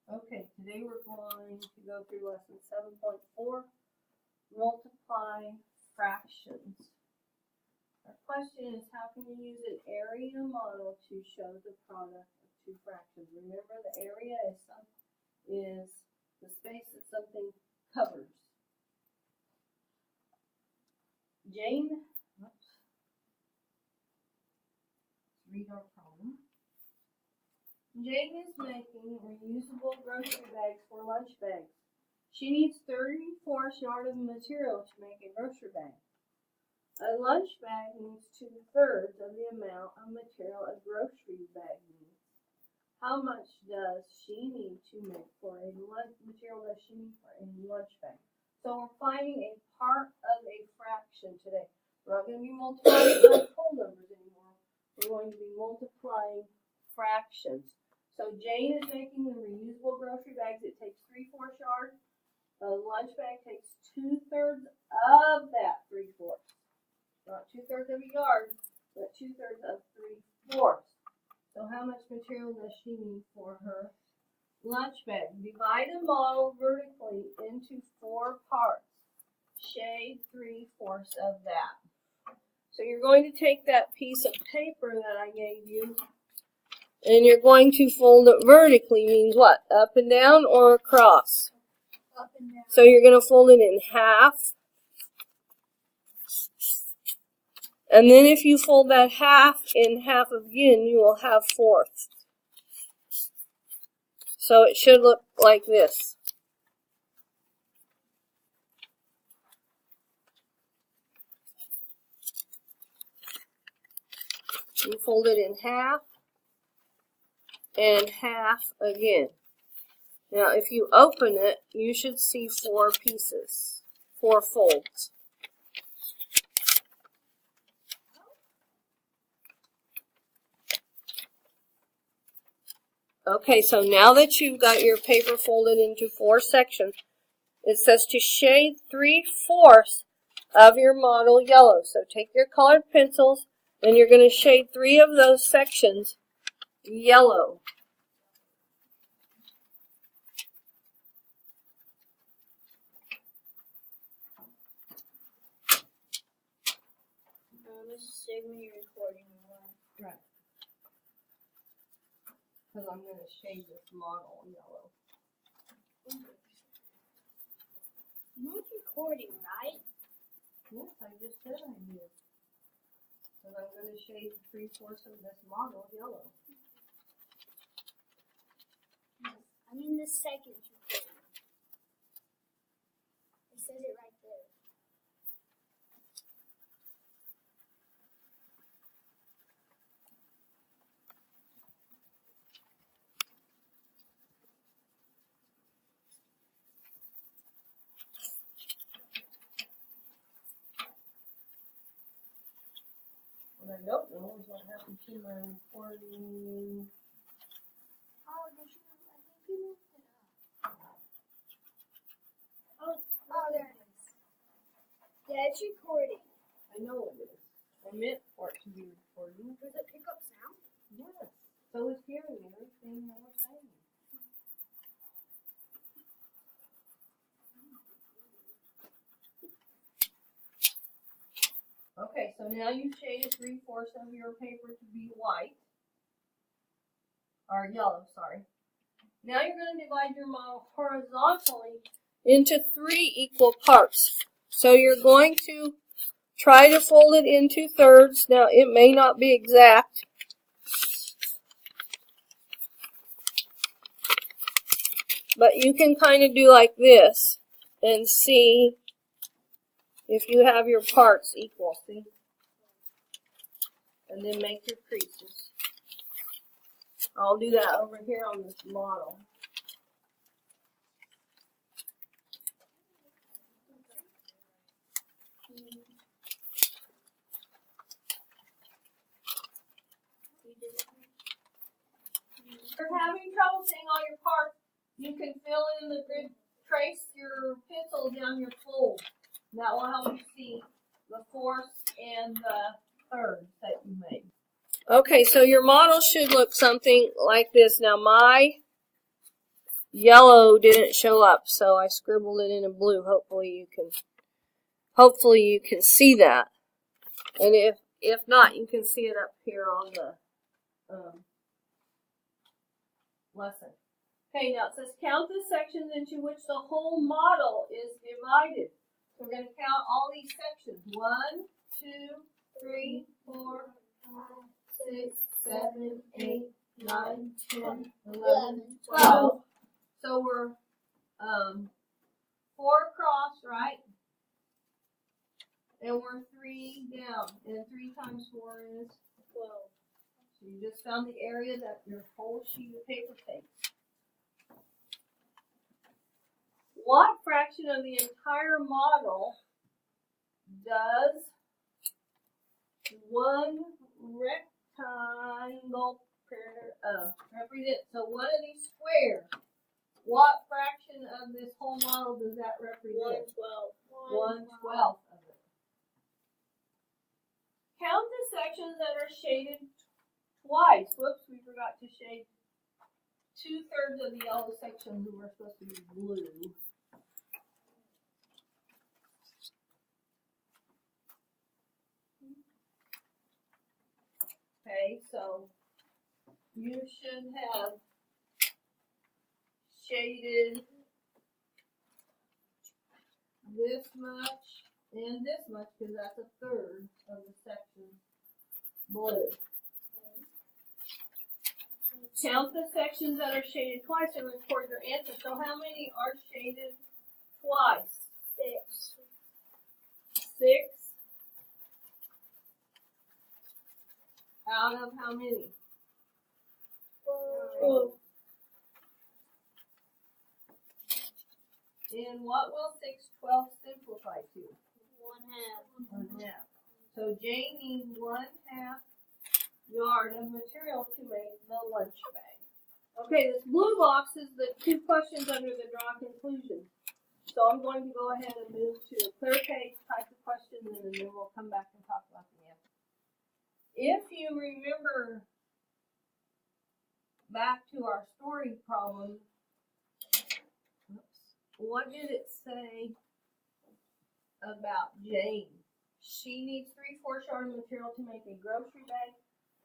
Okay, today we're going to go through lesson 7.4, multiply fractions. Our question is, how can you use an area model to show the product of two fractions? Remember, the area is the space that something covers. Jane, let's read our problem. Jane is making reusable grocery bags for lunch bags. She needs 34 yards of material to make a grocery bag. A lunch bag needs 2/3 of the amount of material a grocery bag needs. How much does she need to make for a material does she need for a lunch bag? So we're finding a part of a fraction today. We're not going to be multiplying by whole numbers anymore. We're going to be multiplying fractions. So Jane is making the reusable grocery bags. It takes 3/4 yards. A lunch bag takes 2/3 of that 3/4. Not 2/3 of a yard, but 2/3 of 3/4. So how much material does she need for her lunch bag? Divide the model vertically into 4 parts. Shade 3/4 of that. So you're going to take that piece of paper that I gave you, and you're going to fold it vertically. Means what? Up and down or across? Up and down. So you're going to fold it in half. And then if you fold that half in half again, you will have 4ths. So it should look like this. You fold it in half and half again. Now, if you open it, you should see 4 pieces, 4 folds. Okay, so now that you've got your paper folded into 4 sections, it says to shade 3/4 of your model yellow. So take your colored pencils, and you're going to shade 3 of those sections yellow. Let's say when you're recording one. Right. Because I'm going to shade this model yellow. You're recording, right? Yes, I just said I did. Because I'm going to shade 3/4 of this model yellow. I mean the second recording. It says it right there. What I don't know is what happened to my recording. Oh, did you? I think you moved it up. Oh, there it is. Yeah, it's recording. I know it is. I meant for it to be recording. Does it pick up sound? Yes. So is hearing everything that we're saying. Okay, so now you shaded 3/4 of your paper to be white. Or yellow, sorry. Now you're going to divide your model horizontally into 3 equal parts. So you're going to try to fold it in 2/3. Now it may not be exact. But you can kind of do like this and see if you have your parts equal, see? And then make your creases. I'll do that over here on this model. If you're having trouble seeing all your parts, you can fill in the grid, trace your pencil down your fold. That will help you see the 4ths and the 3rds that you made. Okay, so your model should look something like this. Now my yellow didn't show up, so I scribbled it in blue. Hopefully you can see that. And if not, you can see it up here on the lesson. Okay, now it says count the sections into which the whole model is divided. So we're going to count all these sections. 1, 2, 3, 4, 5, 6, 7, 8, 9, 10, 11, 12. So we're 4 across, right? And we're 3 down. And 3 times 4 is 12. So you just found the area that your whole sheet of paper takes. What fraction of the entire model does one rectangle represent? So one of these squares, what fraction of this whole model does that represent? 1/12 of it. Count the sections that are shaded twice. Whoops, we forgot to shade 2/3 of the yellow sections that were supposed to be blue. Okay, so you should have shaded this much and this much because that's 1/3 of the section blue. Count the sections that are shaded twice and record your answer. So how many are shaded twice? 6. 6 out of how many? 4. And what will 6/12 simplify to? 1/2. 1/2. So Jane needs 1/2 yard of material to make the lunch bag. Okay, this blue box is the 2 questions under the draw conclusion. So I'm going to go ahead and move to a clear page type of question, and then we'll come back and talk about the answer. If you remember back to our story problem, what did it say about Jane? She needs 3/4 yard of material to make a grocery bag,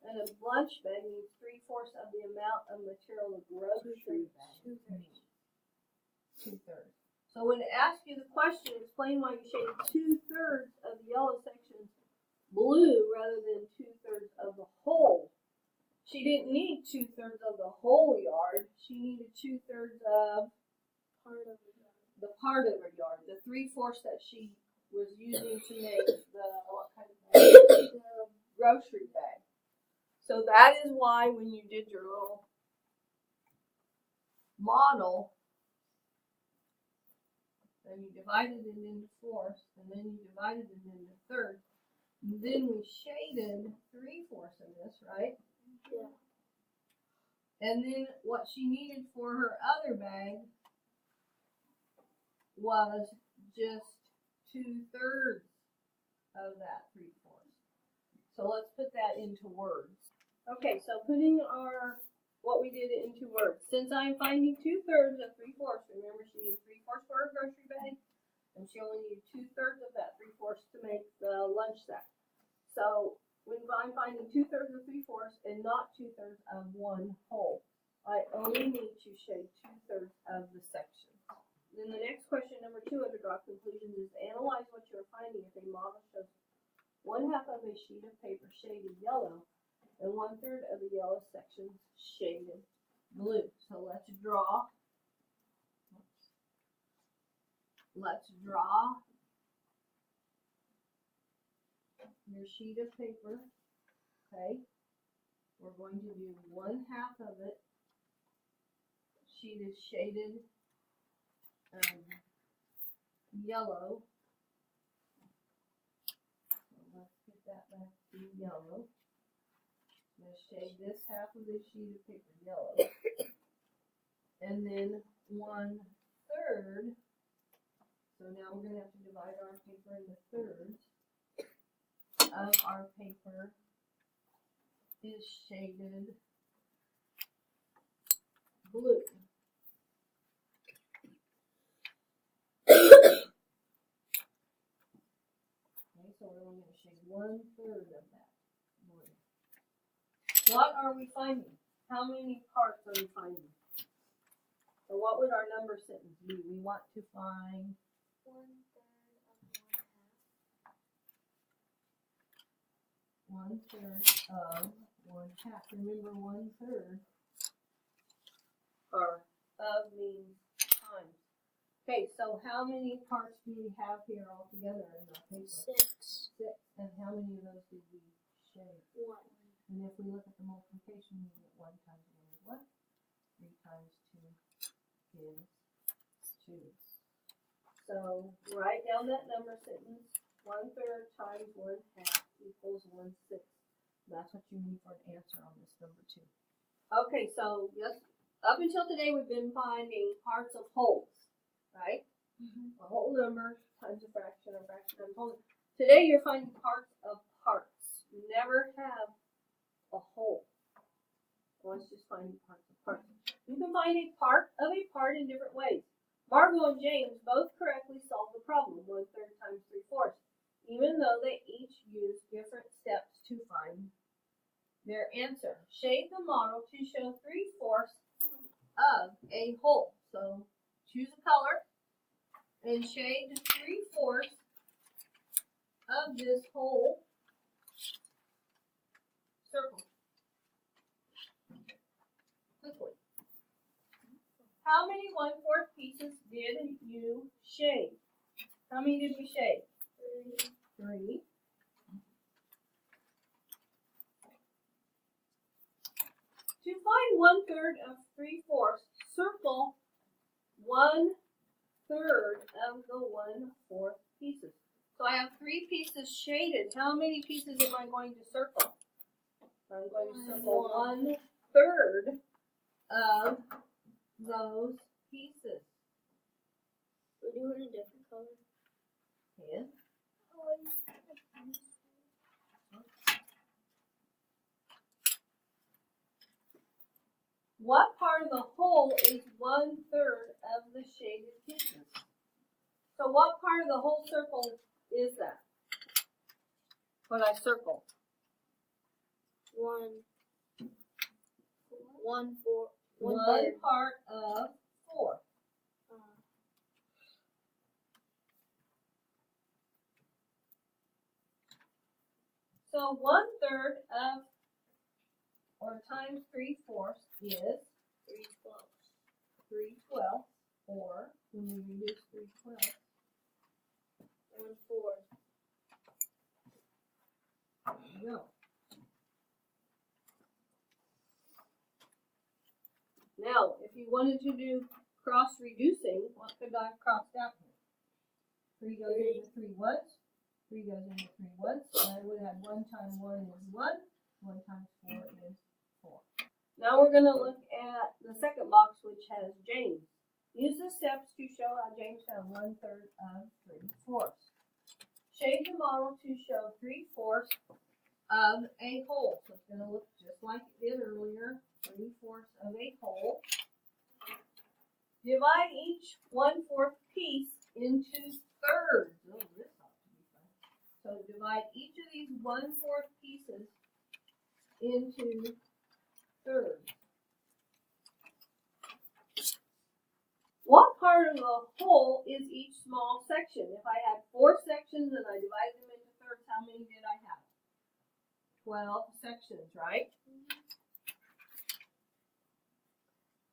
and a lunch bag needs 3/4 of the amount of material a grocery bag needs. 2/3. So when it asks you the question, explain why you shaded 2/3 of the yellow sections blue rather than 2/3 of the whole. She didn't need 2/3 of the whole yard. She needed 2/3 of the part of her yard, the 3/4 that she was using to make the what kind of bag? The grocery bag. So that is why when you did your little model, and you divided it into fourths, and then you divided it into thirds, and then we shaded 3/4 of this, right? Yeah. And then what she needed for her other bag was just 2/3 of that 3/4. So let's put that into words. Okay, so putting what we did into words. Since I'm finding 2/3 of 3/4, remember she needed 3/4 for her grocery bag, and she only needed 2/3 of that 3/4 to make the lunch sack. So when I'm finding 2/3 of 3/4 and not 2/3 of one whole, I only need to shade 2/3 of the section. Then the next question, number 2 under draw conclusions, is analyze what you are finding if a model shows 1/2 of a sheet of paper shaded yellow and 1/3 of the yellow sections shaded blue. So let's draw. Let's draw your sheet of paper. Okay. We're going to do 1/2 of it. Sheet is shaded yellow. So let's get that back to yellow. I'm going to shade this half of the sheet of paper yellow. And then 1/3. So now we're going to have to divide our paper into thirds. Of our paper is shaded blue. so we're only gonna shade 1/3 of that blue. What are we finding? How many parts are we finding? So what would our number sentence be? We want to find 1/3 of 1/3 of 1/2. 1/2. Remember 1/3 or of means times. Okay, so how many parts do we have here altogether in the paper? 6. 6. And how many of those did we shade? 1. And if we look at the multiplication, we get 1 times 1 is what? 3 times 2 is 2. So write down that number sentence. 1/3 times 1/2 equals 1/6. That's what you need for an answer on this number 2. Okay, so yes, up until today we've been finding parts of wholes, right? A whole number times a fraction, or fraction times a whole. Today you're finding parts of parts. You never have a whole. Well, it's just finding parts of parts. You can find a part of a part in different ways. Margot and James both correctly solved the problem, 1/3 times 3/4, even though they each used different steps to find their answer. Shade the model to show 3/4 of a whole. So choose a color and shade 3/4 of this whole circle. Quickly. How many 1/4 pieces did you shade? How many did we shade? 3. To find 1/3 of 3/4, circle 1/3 of the 1/4 pieces. So I have 3 pieces shaded. How many pieces am I going to circle? I'm going to circle 1/3 of those pieces. We're doing a different color. And what part of the whole is 1/3 of the shaded pieces? So what part of the whole circle is that? What I circle? 1/4. One 1/3. part of 4. So 1/3 of, or times 3/4 is 3/12. 3/12, or when we reduce 3/12, 1/4. there you go. Now, if you wanted to do cross reducing, what could I have crossed out here? 3 goes into 3 once, 3 goes into 3 once, and I would have 1 times 1 is 1, 1 times 4 is 4. Now we're going to look at the second box, which has James. Use the steps to show how James found 1/3 of 3/4. Shade the model to show 3/4 of a whole. So it's going to look just like it did earlier. 3/4 of a whole. Divide each 1/4 piece into thirds. Oh, this ought to be fun. So divide each of these 1/4 pieces into thirds. What part of the whole is each small section? If I had 4 sections and I divided them into thirds, how many did I have? 12 sections, right?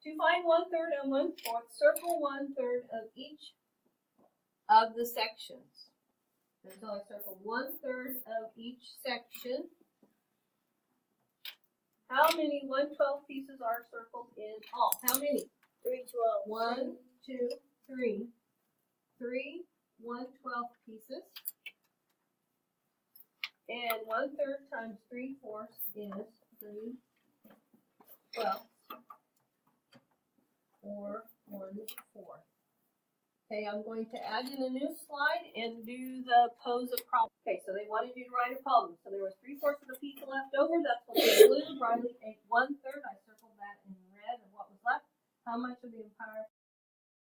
To find 1/3 and 1/4, circle 1/3 of each of the sections. And so I circled 1/3 of each section. How many 1/12 pieces are circled in all? How many? 3/12. 1, 2, 3. 3 1/12 pieces. And 1/3 times 3/4 is 3/12. Or 1/4. Okay, I'm going to add in a new slide and do the pose a problem. Okay, so they wanted you to write a problem. So there was 3/4 of the pizza left over. That's what they blue. Riley ate 1/3. I circled that in red of what was left. How much of the entire